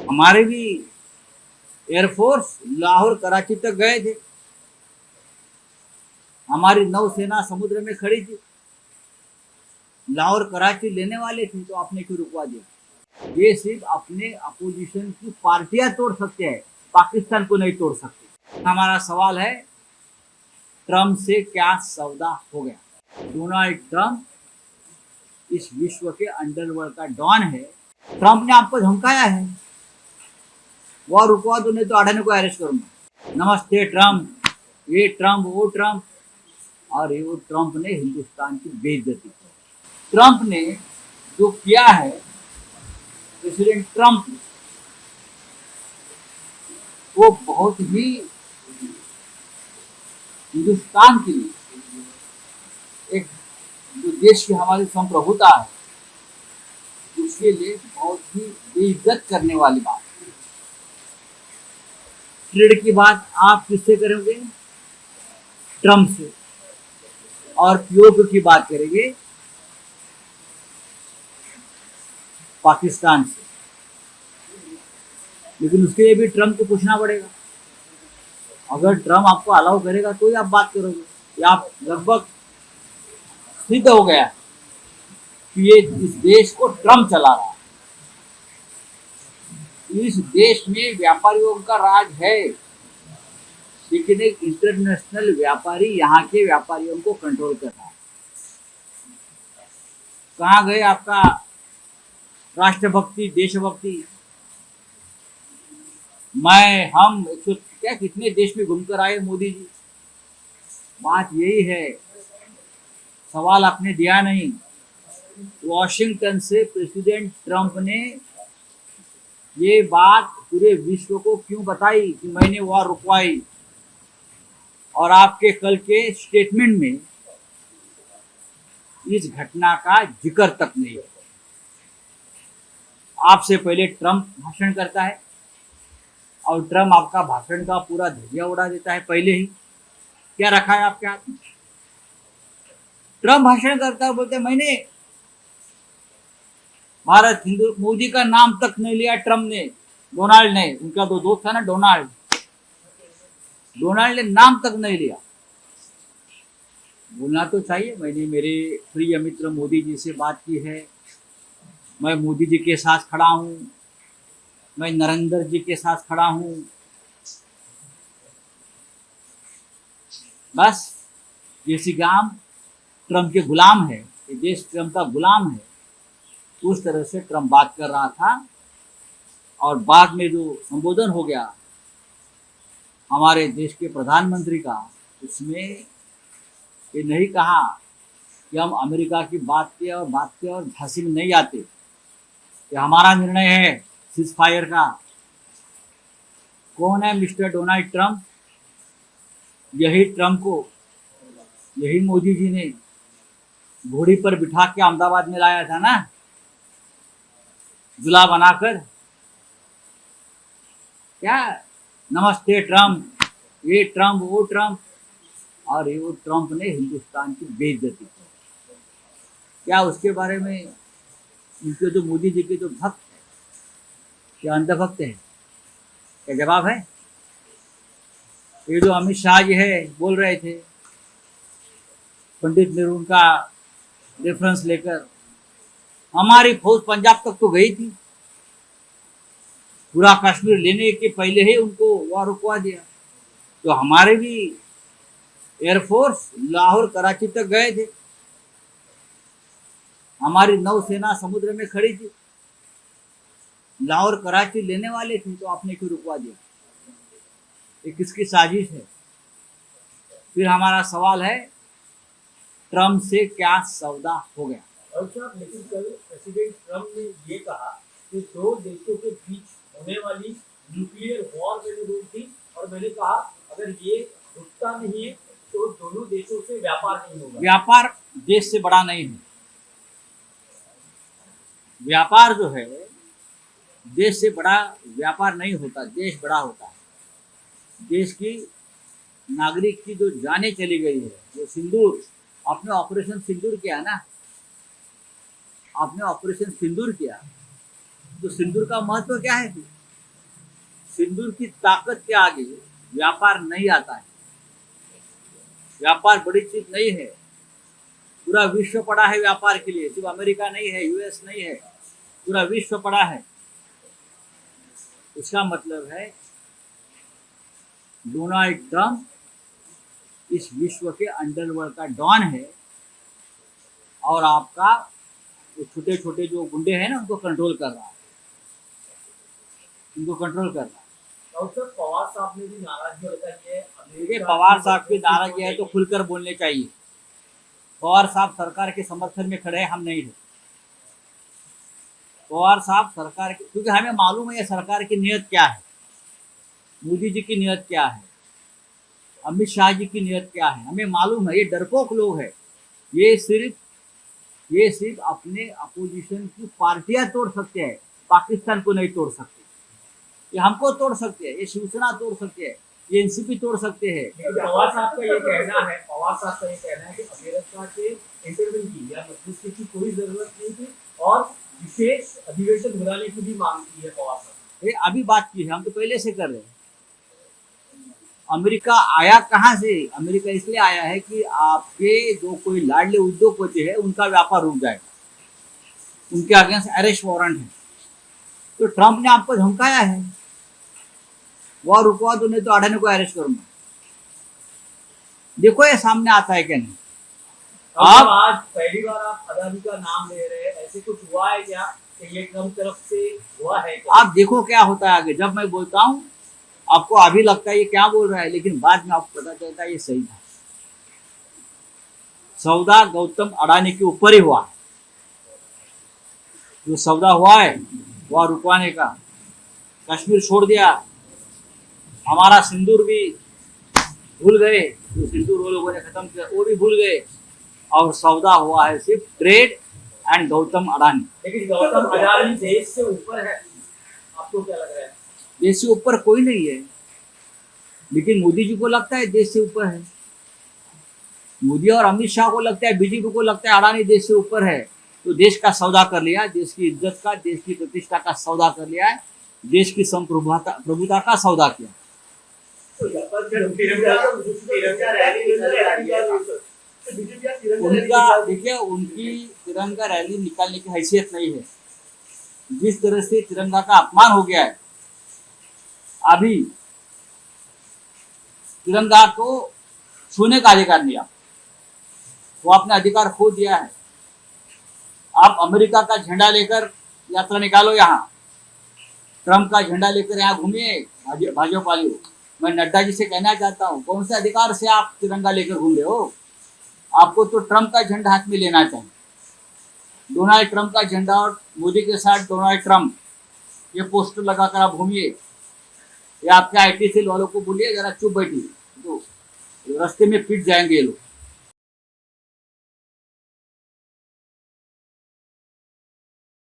हमारे भी एयरफोर्स लाहौर कराची तक गए थे। हमारी नौसेना समुद्र में खड़ी थी, लाहौर कराची लेने वाले थे, तो आपने क्यों रुकवा दिया? ये सिर्फ अपने अपोजिशन की पार्टियां तोड़ सकते हैं, पाकिस्तान को नहीं तोड़ सकते। हमारा सवाल है, ट्रम्प से क्या सौदा हो गया? डोनाल्ड ट्रम्प इस विश्व के अंडरवर्ल्ड का डॉन है। ट्रम्प ने आपको धमकाया है, वह रुकवा दो नहीं तो अडानी को अरेस्ट करूंगा। नमस्ते ट्रम्प, ये ट्रम्प वो ट्रम्प, और ये वो ट्रम्प ने हिंदुस्तान की बेइज्जती की। ट्रम्प ने जो किया है, प्रेसिडेंट ट्रम्प, वो बहुत ही हिंदुस्तान के लिए, एक जो देश की हमारी संप्रभुता है, उसके लिए बहुत ही बेइज्जत करने वाली बात। ट्रेड की बात आप किससे करोगे? ट्रम्प से। और पीओके की बात करेंगे पाकिस्तान से। लेकिन उसके लिए भी ट्रम्प को पूछना पड़ेगा। अगर ट्रम्प आपको अलाउ करेगा तो ही आप बात करोगे। या आप लगभग सिद्ध हो गया कि ये इस देश को ट्रम्प चला रहा है। इस देश में व्यापारियों का राज है, लेकिन एक इंटरनेशनल व्यापारी यहाँ के व्यापारियों को कंट्रोल कर रहा है। कहाँ गए आपका राष्ट्रभक्ति, देशभक्ति? हम क्या कितने देश में घूमकर आए मोदी जी। बात यही है, सवाल आपने दिया नहीं। वॉशिंगटन से प्रेसिडेंट ट्रम्प ने ये बात पूरे विश्व को क्यों बताई कि मैंने वॉर रुकवाई, और आपके कल के स्टेटमेंट में इस घटना का जिक्र तक नहीं है। आपसे पहले ट्रम्प भाषण करता है और ट्रम्प आपका भाषण का पूरा धजिया उड़ा देता है पहले ही। क्या रखा है आपके हाथ में? ट्रम्प भाषण करता है, बोलते मैंने भारत हिंदू, मोदी का नाम तक नहीं लिया ट्रम्प ने, डोनाल्ड ने, उनका दो दोस्त था ना डोनाल्ड ने नाम तक नहीं लिया। बोलना तो चाहिए, मैंने मेरे प्रिय मित्र मोदी जी से बात की है, मैं मोदी जी के साथ खड़ा हूँ, मैं नरेंद्र जी के साथ खड़ा हूँ। बस जैसी गांव ट्रम्प के गुलाम है, ये देश ट्रम्प का गुलाम है, उस तरह से ट्रम्प बात कर रहा था। और बाद में जो संबोधन हो गया हमारे देश के प्रधानमंत्री का, उसमें ये नहीं कहा कि हम अमेरिका की बात किए और झांसी में नहीं आते, ये हमारा निर्णय है सीज फायर का। कौन है मिस्टर डोनाल्ड ट्रम्प? यही ट्रम्प को, यही मोदी जी ने घोड़ी पर बिठा के अहमदाबाद में लाया था ना, दूल्हा बनाकर। क्या नमस्ते ट्रम्प, ये ट्रम्प वो ट्रम्प, और ये वो ट्रम्प ने हिंदुस्तान की बेइज्जती की। क्या उसके बारे में उनके जो मोदी जी के जो भक्त हैं, क्या अंधभक्त हैं, क्या जवाब है? ये जो अमित शाह जी है बोल रहे थे पंडित नेहरू का रेफरेंस लेकर, हमारी फौज पंजाब तक तो गई थी, पूरा कश्मीर लेने के पहले ही उनको वहां रुकवा दिया। तो हमारे भी एयरफोर्स लाहौर कराची तक गए थे, हमारी नौसेना समुद्र में खड़ी थी, लाहौर कराची लेने वाले थे, तो आपने क्यों रुकवा दिया? ये किसकी साजिश है? फिर हमारा सवाल है, ट्रम्प से क्या सौदा हो गया? लेकिन कल प्रेसिडेंट ट्रम्प ने ये कहा कि दो देशों के बीच होने वाली न्यूक्लियर वॉर मैंने रोक दी, और मैंने कहा अगर ये रुकता नहीं है तो दोनों देशों से व्यापार नहीं होगा। व्यापार देश से बड़ा नहीं है। व्यापार जो है देश से बड़ा व्यापार नहीं होता, देश बड़ा होता है। देश की नागरिक की जो जाने चली गई है, जो सिंदूर, आपने ऑपरेशन सिंदूर किया ना, आपने ऑपरेशन सिंदूर किया, तो सिंदूर का महत्व क्या है? सिंदूर की ताकत के आगे व्यापार नहीं आता है। व्यापार बड़ी चीज नहीं है। पूरा विश्व पड़ा है व्यापार के लिए, सिर्फ अमेरिका नहीं है, यूएस नहीं है, पूरा विश्व पड़ा है। इसका मतलब है डोनाल्ड ट्रंप इस विश्व के अंडरवर्ल्ड का डॉन है और आपका छोटे छोटे जो गुंडे हैं ना उनको कंट्रोल कर रहा है, उनको कंट्रोल कर रहा है। डॉक्टर पवार साहब ने भी नाराजगी जताई है। देखिए, पवार साहब की नाराजगी है तो खुलकर बोलने चाहिए। पवार साहब सरकार के समर्थन में खड़े हैं, हम नहीं है। पवार साहब सरकार के, क्योंकि हमें मालूम है ये सरकार की नीयत क्या है, मोदी जी की नीयत क्या है, अमित शाह जी की नीयत क्या है, हमें मालूम है। ये डरपोक लोग हैं। ये सिर्फ अपने अपोजिशन की पार्टियां तोड़ सकते हैं, पाकिस्तान को नहीं तोड़ सकते। ये हमको तोड़ सकते हैं, ये शिवसेना तोड़ सकते हैं, ये एनसीपी तोड़ सकते हैं। पवार साहब का ये कहना है कि अमेरिका के इंटरव्यू की या मध्यस्थी की कोई जरूरत नहीं थी और विशेष अधिवेशन बुलाने की भी मांग की है पवार साहब। ये अभी बात की है, हम तो पहले से कर रहे हैं। अमेरिका आया कहाँ से? अमेरिका इसलिए आया है कि आपके जो कोई लाडले उद्योगपति है उनका व्यापार रुक जाएगा, उनके अगेंस्ट अरेस्ट वारंट है। तो ट्रंप ने आपको धमकाया है, वह रुकवा दो नहीं तो अडानी को अरेस्ट करूंगा। देखो ये सामने आता है क्या नहीं। आप आज पहली बार आप अडानी का नाम ले रहे हैं, ऐसे कुछ हुआ है क्या कि ये ट्रंप तरफ से हुआ है क्या? आप देखो क्या होता है आगे। जब मैं बोलता हूँ आपको अभी लगता है ये क्या बोल रहा है, लेकिन बाद में आपको पता चलता है ये सही था। सौदा गौतम अडानी के ऊपर ही हुआ है। जो सौदा हुआ है वह रुकवाने का, कश्मीर छोड़ दिया, हमारा सिंदूर भी भूल गए, जो सिंदूर वो लोगों ने खत्म किया वो भी भूल गए, और सौदा हुआ है सिर्फ ट्रेड एंड गौतम अडानी। लेकिन गौतम अडानी देश से ऊपर है, आपको क्या लग रहा है? देश से ऊपर कोई नहीं है, लेकिन मोदी जी को लगता है देश से ऊपर है। मोदी और अमित शाह को लगता है, बीजेपी को लगता है अडानी देश से ऊपर है। तो देश का सौदा कर लिया, देश की इज्जत का, देश की प्रतिष्ठा का सौदा कर लिया है, देश की संप्रभुता का सौदा किया। उनका देखिए, उनकी तिरंगा रैली निकालने की हैसियत नहीं है। जिस तरह से तिरंगा का अपमान हो गया है, अभी तिरंगा को छूने का अधिकार नहीं, आप वो अपने अधिकार खो दिया है। आप अमेरिका का झंडा लेकर यात्रा निकालो, यहाँ ट्रंप का झंडा लेकर यहाँ घूमिए भाजपा वाले। मैं नड्डा जी से कहना चाहता हूँ, कौन से अधिकार से आप तिरंगा लेकर घूम रहे हो? आपको तो ट्रंप का झंडा हाथ में लेना चाहिए। डोनाल्ड ट्रंप का झंडा और मोदी के साथ डोनाल्ड ट्रंप, ये पोस्टर लगाकर आप घूमिए। या आपके IT सेल वालों को बोलिए जरा चुप बैठिए, तो रास्ते में पिट जाएंगे ये लोग।